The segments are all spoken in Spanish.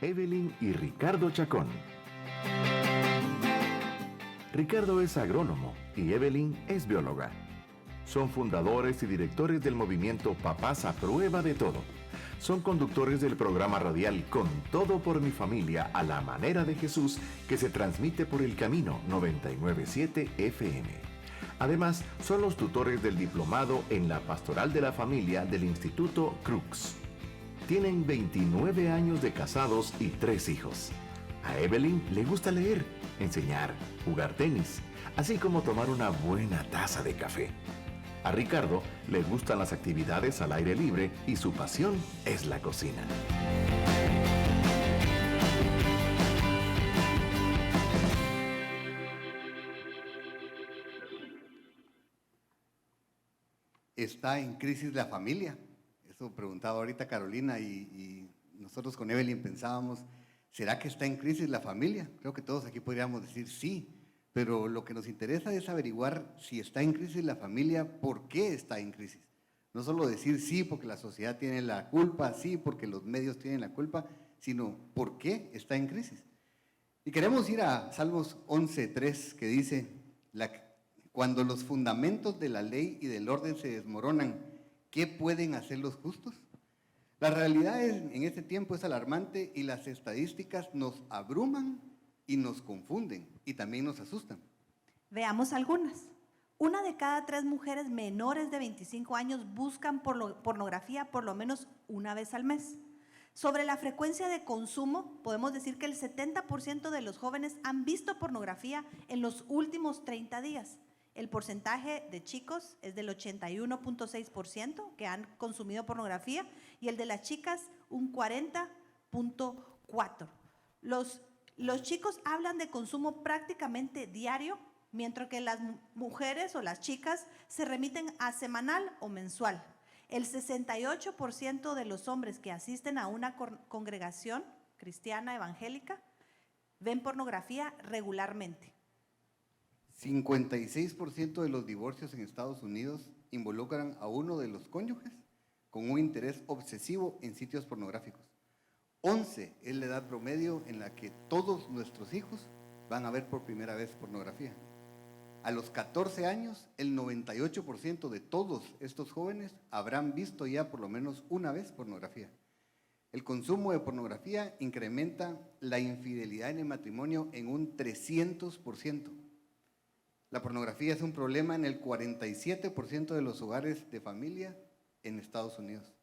Evelyn y Ricardo Chacón. Ricardo es agrónomo y Evelyn es bióloga. Son fundadores y directores del movimiento Papás a Prueba de Todo. Son conductores del programa radial Con Todo por mi Familia a la manera de Jesús, que se transmite por El Camino 997 FM. Además, son los tutores del diplomado en la Pastoral de la Familia del Instituto Crux. Tienen 29 años de casados y 3 hijos. A Evelyn le gusta leer, enseñar, jugar tenis, así como tomar una buena taza de café. A Ricardo le gustan las actividades al aire libre y su pasión es la cocina. ¿Está en crisis la familia? Eso preguntaba ahorita Carolina y nosotros con Evelyn pensábamos, ¿será que está en crisis la familia? Creo que todos aquí podríamos decir sí, pero lo que nos interesa es averiguar si está en crisis la familia, ¿por qué está en crisis? No solo decir sí porque la sociedad tiene la culpa, sí porque los medios tienen la culpa, sino ¿por qué está en crisis? Y queremos ir a Salmos 11:3, que dice, cuando los fundamentos de la ley y del orden se desmoronan, ¿qué pueden hacer los justos? La realidad en este tiempo es alarmante y las estadísticas nos abruman y nos confunden y también nos asustan. Veamos algunas. 1 de cada 3 mujeres menores de 25 años buscan pornografía por lo menos una vez al mes. Sobre la frecuencia de consumo, podemos decir que el 70% de los jóvenes han visto pornografía en los últimos 30 días. El porcentaje de chicos es del 81.6% que han consumido pornografía y el de las chicas un 40.4%. Los chicos hablan de consumo prácticamente diario, mientras que las mujeres o las chicas se remiten a semanal o mensual. El 68% de los hombres que asisten a una congregación cristiana evangélica ven pornografía regularmente. 56% de los divorcios en Estados Unidos involucran a uno de los cónyuges con un interés obsesivo en sitios pornográficos. 11 es la edad promedio en la que todos nuestros hijos van a ver por primera vez pornografía. A los 14 años, el 98% de todos estos jóvenes habrán visto ya por lo menos una vez pornografía. El consumo de pornografía incrementa la infidelidad en el matrimonio en un 300%. La pornografía es un problema en el 47% de los hogares de familia en Estados Unidos.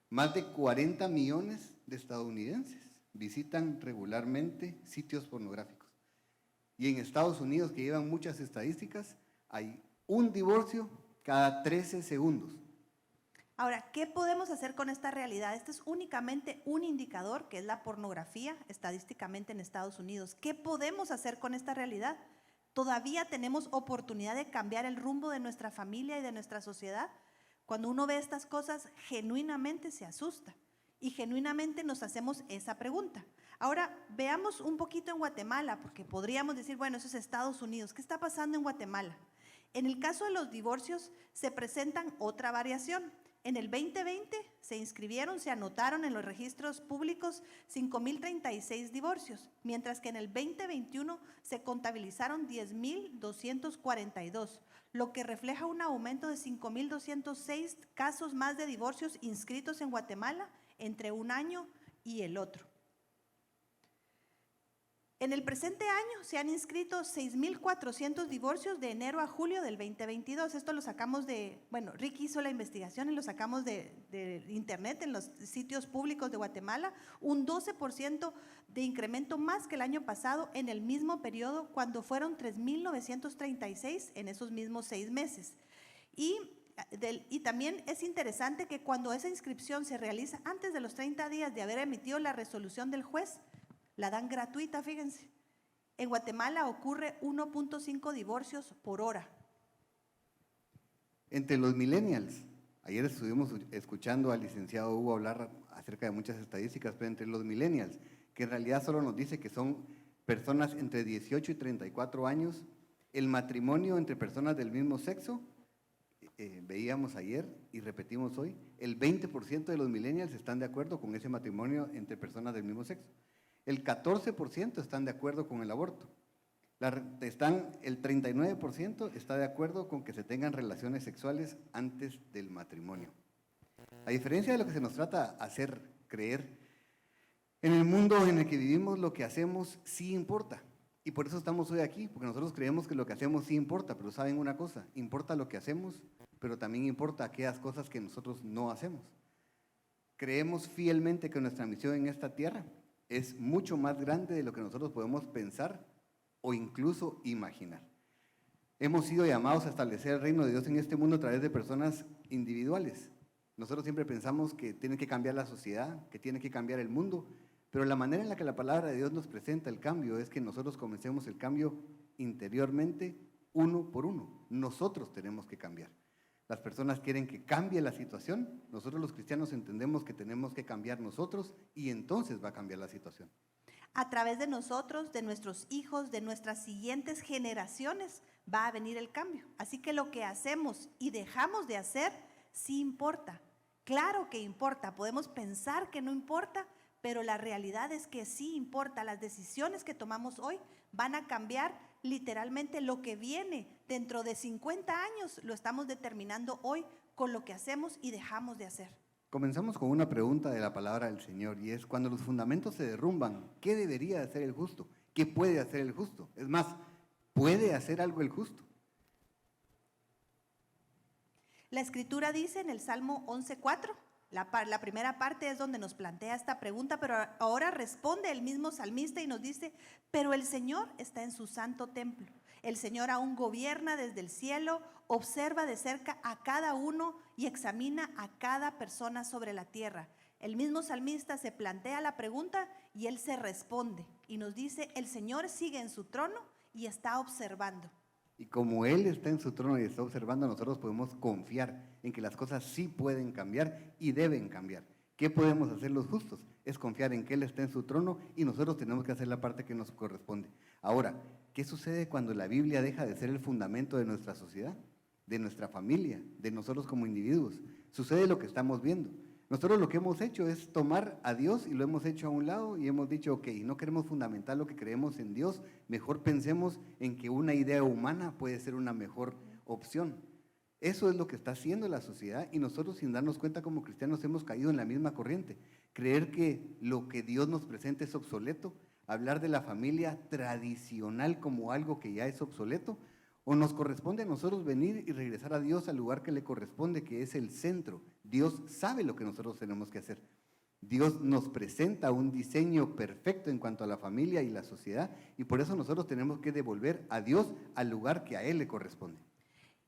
Más de 40 millones de estadounidenses visitan regularmente sitios pornográficos. Y en Estados Unidos, que llevan muchas estadísticas, hay un divorcio cada 13 segundos. Ahora, ¿qué podemos hacer con esta realidad? Este es únicamente un indicador, que es la pornografía estadísticamente en Estados Unidos. ¿Qué podemos hacer con esta realidad? ¿Todavía tenemos oportunidad de cambiar el rumbo de nuestra familia y de nuestra sociedad? Cuando uno ve estas cosas, genuinamente se asusta y genuinamente nos hacemos esa pregunta. Ahora, veamos un poquito en Guatemala, porque podríamos decir, bueno, eso es Estados Unidos. ¿Qué está pasando en Guatemala? En el caso de los divorcios, se presentan otra variación. En el 2020 se anotaron en los registros públicos 5.036 divorcios, mientras que en el 2021 se contabilizaron 10.242, lo que refleja un aumento de 5.206 casos más de divorcios inscritos en Guatemala entre un año y el otro. En el presente año se han inscrito 6.400 divorcios de enero a julio del 2022. Esto lo sacamos Ricky hizo la investigación y lo sacamos de internet en los sitios públicos de Guatemala. Un 12% de incremento más que el año pasado en el mismo periodo, cuando fueron 3.936 en esos mismos 6 meses. Y también es interesante que cuando esa inscripción se realiza antes de los 30 días de haber emitido la resolución del juez, la dan gratuita, fíjense. En Guatemala ocurre 1.5 divorcios por hora. Entre los millennials, ayer estuvimos escuchando al licenciado Hugo hablar acerca de muchas estadísticas, pero entre los millennials, que en realidad solo nos dice que son personas entre 18 y 34 años, el matrimonio entre personas del mismo sexo, veíamos ayer y repetimos hoy, el 20% de los millennials están de acuerdo con ese matrimonio entre personas del mismo sexo. El 14% están de acuerdo con el aborto. El 39% está de acuerdo con que se tengan relaciones sexuales antes del matrimonio. A diferencia de lo que se nos trata de hacer creer, en el mundo en el que vivimos lo que hacemos sí importa. Y por eso estamos hoy aquí, porque nosotros creemos que lo que hacemos sí importa, pero saben una cosa, importa lo que hacemos, pero también importa aquellas cosas que nosotros no hacemos. Creemos fielmente que nuestra misión en esta tierra es mucho más grande de lo que nosotros podemos pensar o incluso imaginar. Hemos sido llamados a establecer el reino de Dios en este mundo a través de personas individuales. Nosotros siempre pensamos que tiene que cambiar la sociedad, que tiene que cambiar el mundo, pero la manera en la que la palabra de Dios nos presenta el cambio es que nosotros comencemos el cambio interiormente, uno por uno. Nosotros tenemos que cambiar. Las personas quieren que cambie la situación, nosotros los cristianos entendemos que tenemos que cambiar nosotros y entonces va a cambiar la situación. A través de nosotros, de nuestros hijos, de nuestras siguientes generaciones, va a venir el cambio. Así que lo que hacemos y dejamos de hacer, sí importa. Claro que importa, podemos pensar que no importa, pero la realidad es que sí importa. Las decisiones que tomamos hoy van a cambiar literalmente lo que viene. Dentro de 50 años lo estamos determinando hoy con lo que hacemos y dejamos de hacer. Comenzamos con una pregunta de la palabra del Señor y es: cuando los fundamentos se derrumban, ¿qué debería hacer el justo? ¿Qué puede hacer el justo? Es más, ¿puede hacer algo el justo? La Escritura dice en el Salmo 11:4, la primera parte es donde nos plantea esta pregunta, pero ahora responde el mismo salmista y nos dice: pero el Señor está en su santo templo. El Señor aún gobierna desde el cielo, observa de cerca a cada uno y examina a cada persona sobre la tierra. El mismo salmista se plantea la pregunta y él se responde y nos dice: el Señor sigue en su trono y está observando. Y como Él está en su trono y está observando, nosotros podemos confiar en que las cosas sí pueden cambiar y deben cambiar. ¿Qué podemos hacer los justos? Es confiar en que Él está en su trono y nosotros tenemos que hacer la parte que nos corresponde. Ahora, ¿qué sucede cuando la Biblia deja de ser el fundamento de nuestra sociedad, de nuestra familia, de nosotros como individuos? Sucede lo que estamos viendo. Nosotros lo que hemos hecho es tomar a Dios y lo hemos hecho a un lado y hemos dicho: ok, no queremos fundamentar lo que creemos en Dios, mejor pensemos en que una idea humana puede ser una mejor opción. Eso es lo que está haciendo la sociedad y nosotros, sin darnos cuenta como cristianos, hemos caído en la misma corriente. Creer que lo que Dios nos presenta es obsoleto, hablar de la familia tradicional como algo que ya es obsoleto, o nos corresponde a nosotros venir y regresar a Dios al lugar que le corresponde, que es el centro. Dios sabe lo que nosotros tenemos que hacer. Dios nos presenta un diseño perfecto en cuanto a la familia y la sociedad, y por eso nosotros tenemos que devolver a Dios al lugar que a Él le corresponde.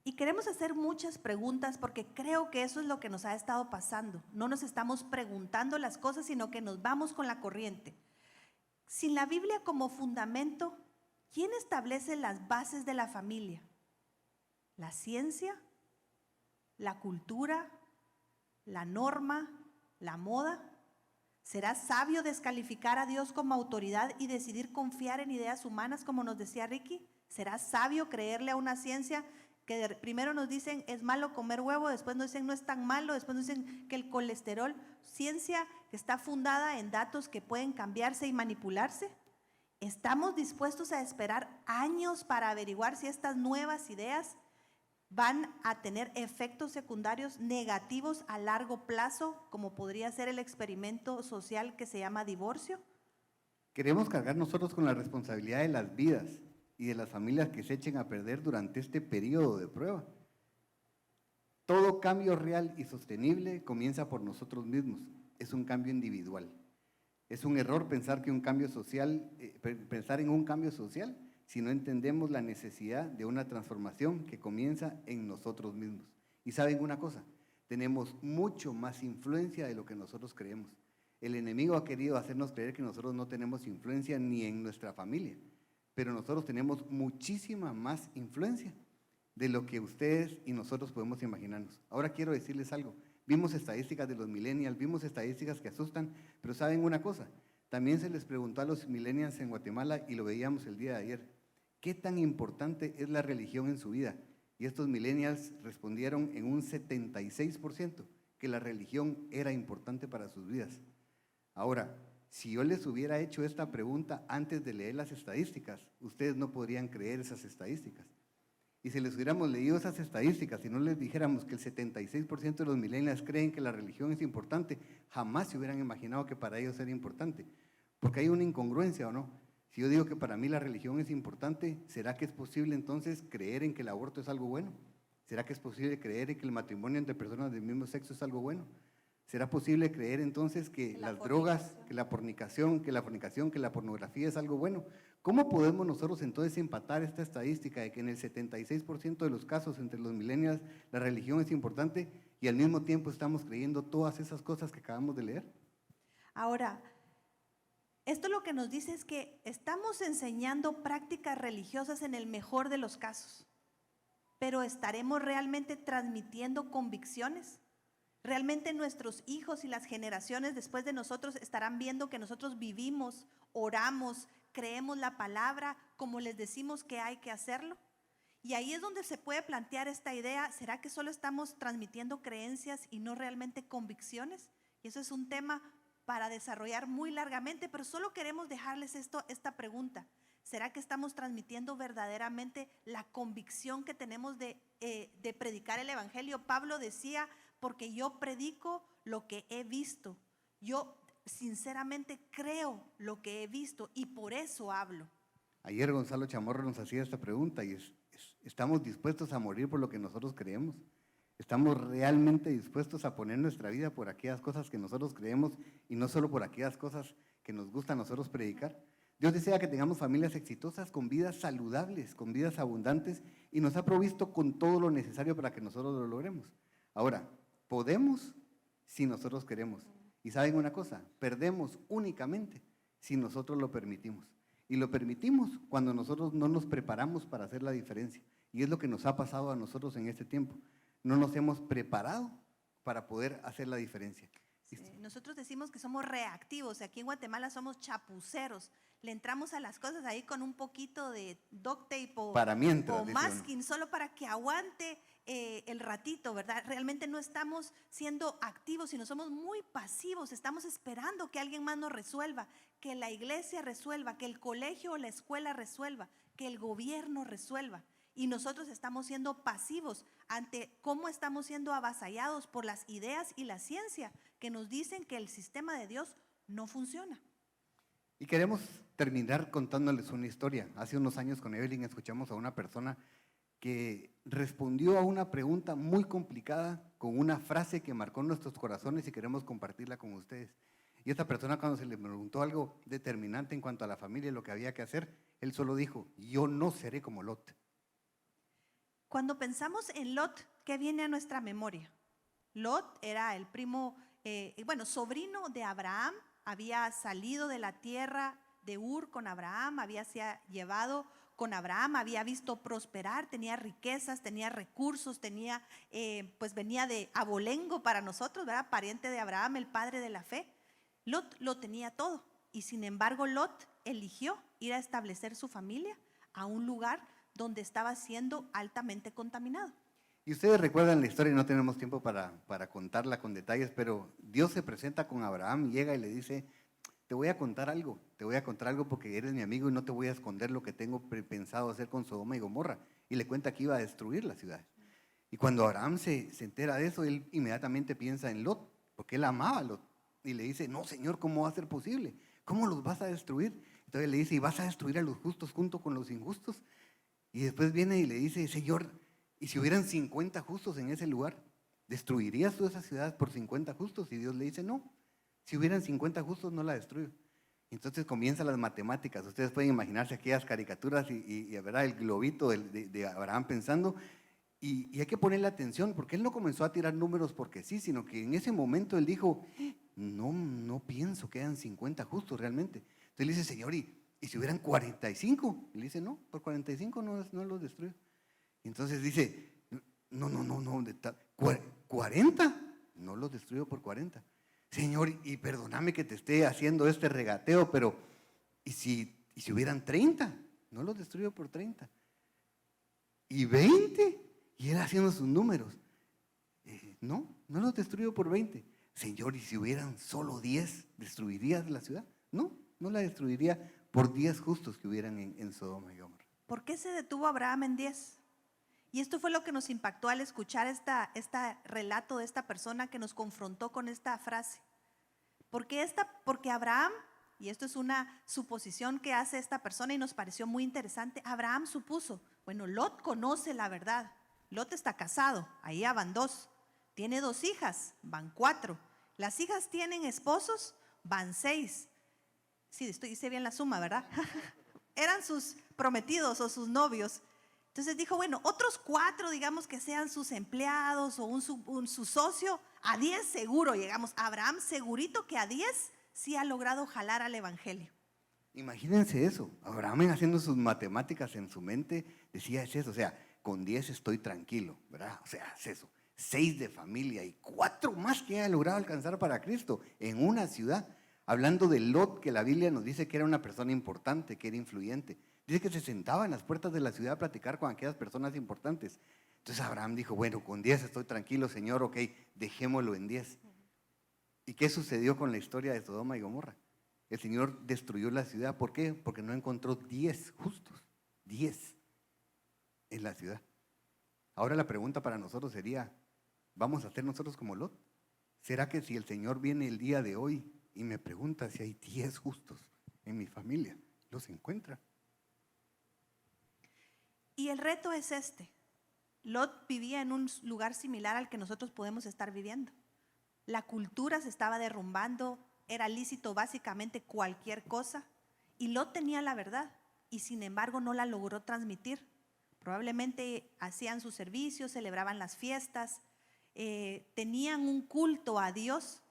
Y queremos hacer muchas preguntas porque creo que eso es lo que nos ha estado pasando. No nos estamos preguntando las cosas, sino que nos vamos con la corriente. Sin la Biblia como fundamento, ¿quién establece las bases de la familia? ¿La ciencia? ¿La cultura? ¿La norma? ¿La moda? ¿Será sabio descalificar a Dios como autoridad y decidir confiar en ideas humanas, como nos decía Ricky? ¿Será sabio creerle a una ciencia que primero nos dicen es malo comer huevo, después nos dicen no es tan malo, después nos dicen que el colesterol, ciencia que está fundada en datos que pueden cambiarse y manipularse? ¿Estamos dispuestos a esperar años para averiguar si estas nuevas ideas van a tener efectos secundarios negativos a largo plazo, como podría ser el experimento social que se llama divorcio? Queremos cargar nosotros con la responsabilidad de las vidas y de las familias que se echen a perder durante este periodo de prueba. Todo cambio real y sostenible comienza por nosotros mismos. Es un cambio individual. Es un error pensar en un cambio social si no entendemos la necesidad de una transformación que comienza en nosotros mismos. Y saben una cosa, tenemos mucho más influencia de lo que nosotros creemos. El enemigo ha querido hacernos creer que nosotros no tenemos influencia ni en nuestra familia, pero nosotros tenemos muchísima más influencia de lo que ustedes y nosotros podemos imaginarnos. Ahora quiero decirles algo. Vimos estadísticas de los millennials, vimos estadísticas que asustan, pero ¿saben una cosa? También se les preguntó a los millennials en Guatemala, y lo veíamos el día de ayer, ¿qué tan importante es la religión en su vida? Y estos millennials respondieron en un 76% que la religión era importante para sus vidas. Ahora, si yo les hubiera hecho esta pregunta antes de leer las estadísticas, ustedes no podrían creer esas estadísticas. Y si les hubiéramos leído esas estadísticas y no les dijéramos que el 76% de los millennials creen que la religión es importante, jamás se hubieran imaginado que para ellos era importante. Porque hay una incongruencia, ¿o no? Si yo digo que para mí la religión es importante, ¿será que es posible entonces creer en que el aborto es algo bueno? ¿Será que es posible creer en que el matrimonio entre personas del mismo sexo es algo bueno? ¿Será posible creer entonces que las drogas, que la fornicación, que la pornografía es algo bueno? ¿Cómo podemos nosotros entonces empatar esta estadística de que en el 76% de los casos entre los millennials la religión es importante y al mismo tiempo estamos creyendo todas esas cosas que acabamos de leer? Ahora, esto lo que nos dice es que estamos enseñando prácticas religiosas en el mejor de los casos, pero ¿estaremos realmente transmitiendo convicciones? ¿Realmente nuestros hijos y las generaciones después de nosotros estarán viendo que nosotros vivimos, oramos, creemos la palabra como les decimos que hay que hacerlo? Y ahí es donde se puede plantear esta idea, ¿será que solo estamos transmitiendo creencias y no realmente convicciones? Y eso es un tema para desarrollar muy largamente, pero solo queremos dejarles esta pregunta. ¿Será que estamos transmitiendo verdaderamente la convicción que tenemos de predicar el evangelio? Pablo decía, porque yo predico lo que he visto. Yo sinceramente creo lo que he visto y por eso hablo. Ayer Gonzalo Chamorro nos hacía esta pregunta y ¿estamos dispuestos a morir por lo que nosotros creemos? ¿Estamos realmente dispuestos a poner nuestra vida por aquellas cosas que nosotros creemos y no solo por aquellas cosas que nos gusta a nosotros predicar? Dios desea que tengamos familias exitosas, con vidas saludables, con vidas abundantes, y nos ha provisto con todo lo necesario para que nosotros lo logremos. Ahora, podemos si nosotros queremos. Y ¿saben una cosa? Perdemos únicamente si nosotros lo permitimos. Y lo permitimos cuando nosotros no nos preparamos para hacer la diferencia. Y es lo que nos ha pasado a nosotros en este tiempo. No nos hemos preparado para poder hacer la diferencia. Sí, nosotros decimos que somos reactivos, aquí en Guatemala somos chapuceros, le entramos a las cosas ahí con un poquito de duct tape o masking, solo para que aguante el ratito, ¿verdad? Realmente no estamos siendo activos, sino somos muy pasivos, estamos esperando que alguien más nos resuelva, que la iglesia resuelva, que el colegio o la escuela resuelva, que el gobierno resuelva. Y nosotros estamos siendo pasivos ante cómo estamos siendo avasallados por las ideas y la ciencia que nos dicen que el sistema de Dios no funciona. Y queremos terminar contándoles una historia. Hace unos años con Evelyn escuchamos a una persona que respondió a una pregunta muy complicada con una frase que marcó nuestros corazones y queremos compartirla con ustedes. Y esta persona, cuando se le preguntó algo determinante en cuanto a la familia y lo que había que hacer, él solo dijo: yo no seré como Lot. Cuando pensamos en Lot, ¿qué viene a nuestra memoria? Lot era el primo, sobrino de Abraham, había salido de la tierra de Ur con Abraham, había sido llevado con Abraham, había visto prosperar, tenía riquezas, tenía recursos, venía de abolengo para nosotros, ¿verdad? Pariente de Abraham, el padre de la fe. Lot lo tenía todo y sin embargo Lot eligió ir a establecer su familia a un lugar donde estaba siendo altamente contaminado. Y ustedes recuerdan la historia, y no tenemos tiempo para contarla con detalles, pero Dios se presenta con Abraham, llega y le dice: te voy a contar algo porque eres mi amigo y no te voy a esconder lo que tengo pensado hacer con Sodoma y Gomorra. Y le cuenta que iba a destruir la ciudad. Y cuando Abraham se entera de eso, él inmediatamente piensa en Lot, porque él amaba a Lot. Y le dice: no, Señor, ¿cómo va a ser posible? ¿Cómo los vas a destruir? Entonces le dice: ¿y vas a destruir a los justos junto con los injustos? Y después viene y le dice: Señor, ¿y si hubieran 50 justos en ese lugar? ¿Destruirías tú esa ciudad por 50 justos? Y Dios le dice: no, si hubieran 50 justos no la destruyo. Entonces comienzan las matemáticas. Ustedes pueden imaginarse aquellas caricaturas y ¿verdad? El globito de Abraham pensando. Y hay que ponerle atención, porque él no comenzó a tirar números porque sí, sino que en ese momento él dijo: no pienso que hayan 50 justos realmente. Entonces le dice: Señor, ¿y si hubieran 45? Y le dice: no, por 45 no los destruyo. Y entonces dice: no, ¿40? No los destruyo por 40. Señor, y perdóname que te esté haciendo este regateo, pero ¿y si hubieran 30? No los destruyo por 30. ¿Y 20? Y él haciendo sus números. No los destruyo por 20. Señor, ¿y si hubieran solo 10? ¿Destruirías la ciudad? No, no la destruiría por 10 justos que hubieran en Sodoma y Gomorra. ¿Por qué se detuvo Abraham en 10? Y esto fue lo que nos impactó al escuchar este relato de esta persona que nos confrontó con esta frase. Porque Abraham, y esto es una suposición que hace esta persona y nos pareció muy interesante, Abraham supuso, bueno, Lot conoce la verdad, Lot está casado, ahí ya van 2, tiene 2 hijas, van 4, las hijas tienen esposos, van 6, sí, hice bien la suma, ¿verdad? Eran sus prometidos o sus novios. Entonces dijo, bueno, otros 4, digamos que sean sus empleados o su socio, a 10 seguro llegamos. Abraham segurito que a 10 sí ha logrado jalar al evangelio. Imagínense eso, Abraham haciendo sus matemáticas en su mente, decía, es eso, o sea, con 10 estoy tranquilo, ¿verdad? O sea, es eso, 6 de familia y 4 más que haya logrado alcanzar para Cristo en una ciudad. Hablando de Lot, que la Biblia nos dice que era una persona importante, que era influyente. Dice que se sentaba en las puertas de la ciudad a platicar con aquellas personas importantes. Entonces Abraham dijo, bueno, con 10 estoy tranquilo, Señor, ok, dejémoslo en 10. ¿Y qué sucedió con la historia de Sodoma y Gomorra? El Señor destruyó la ciudad. ¿Por qué? Porque no encontró 10 justos, 10 en la ciudad. Ahora la pregunta para nosotros sería, ¿vamos a ser nosotros como Lot? ¿Será que si el Señor viene el día de hoy y me pregunta si hay 10 justos en mi familia, los encuentra? Y el reto es este. Lot vivía en un lugar similar al que nosotros podemos estar viviendo. La cultura se estaba derrumbando, era lícito básicamente cualquier cosa, y Lot tenía la verdad, y sin embargo no la logró transmitir. Probablemente hacían sus servicios, celebraban las fiestas, tenían un culto a Dios,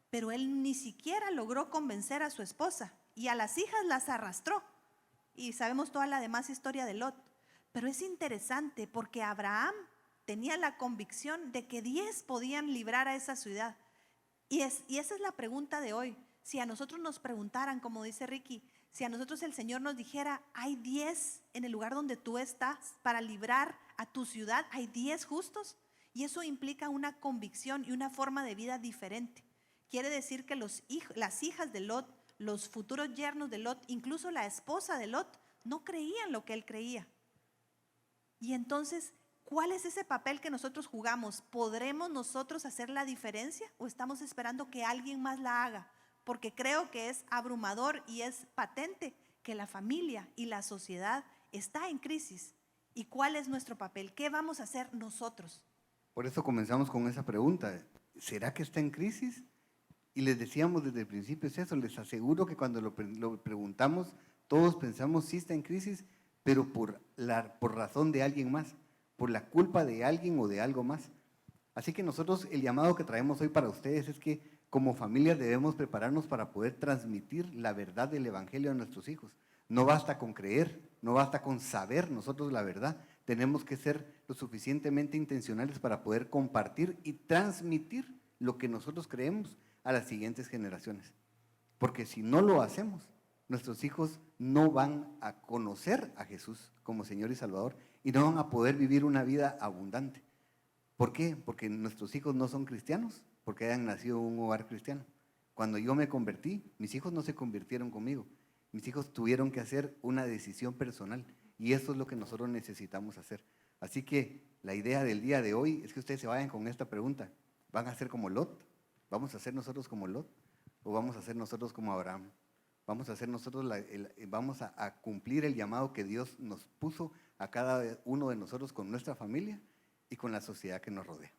pero él ni siquiera logró convencer a su esposa, y a las hijas las arrastró. Y sabemos toda la demás historia de Lot. Pero es interesante porque Abraham tenía la convicción de que 10 podían librar a esa ciudad. Y esa es la pregunta de hoy. Si a nosotros nos preguntaran, como dice Ricky, si a nosotros el Señor nos dijera, hay 10 en el lugar donde tú estás para librar a tu ciudad, hay 10 justos. Y eso implica una convicción y una forma de vida diferente. Quiere decir que las hijas de Lot, los futuros yernos de Lot, incluso la esposa de Lot, no creían lo que él creía. Y entonces, ¿cuál es ese papel que nosotros jugamos? ¿Podremos nosotros hacer la diferencia o estamos esperando que alguien más la haga? Porque creo que es abrumador y es patente que la familia y la sociedad está en crisis. ¿Y cuál es nuestro papel? ¿Qué vamos a hacer nosotros? Por eso comenzamos con esa pregunta. ¿Será que está en crisis? Y les decíamos desde el principio es eso, les aseguro que cuando lo preguntamos, todos pensamos sí está en crisis, pero por razón de alguien más, por la culpa de alguien o de algo más. Así que nosotros el llamado que traemos hoy para ustedes es que como familias debemos prepararnos para poder transmitir la verdad del Evangelio a nuestros hijos. No basta con creer, no basta con saber nosotros la verdad, tenemos que ser lo suficientemente intencionales para poder compartir y transmitir lo que nosotros creemos a las siguientes generaciones. Porque si no lo hacemos, nuestros hijos no van a conocer a Jesús como Señor y Salvador y no van a poder vivir una vida abundante. ¿Por qué? Porque nuestros hijos no son cristianos, porque hayan nacido en un hogar cristiano. Cuando yo me convertí, mis hijos no se convirtieron conmigo. Mis hijos tuvieron que hacer una decisión personal y eso es lo que nosotros necesitamos hacer. Así que la idea del día de hoy es que ustedes se vayan con esta pregunta. ¿Van a ser como Lot? ¿Vamos a ser nosotros como Lot? ¿O vamos a ser nosotros como Abraham? Vamos a hacer nosotros, vamos a cumplir el llamado que Dios nos puso a cada uno de nosotros con nuestra familia y con la sociedad que nos rodea.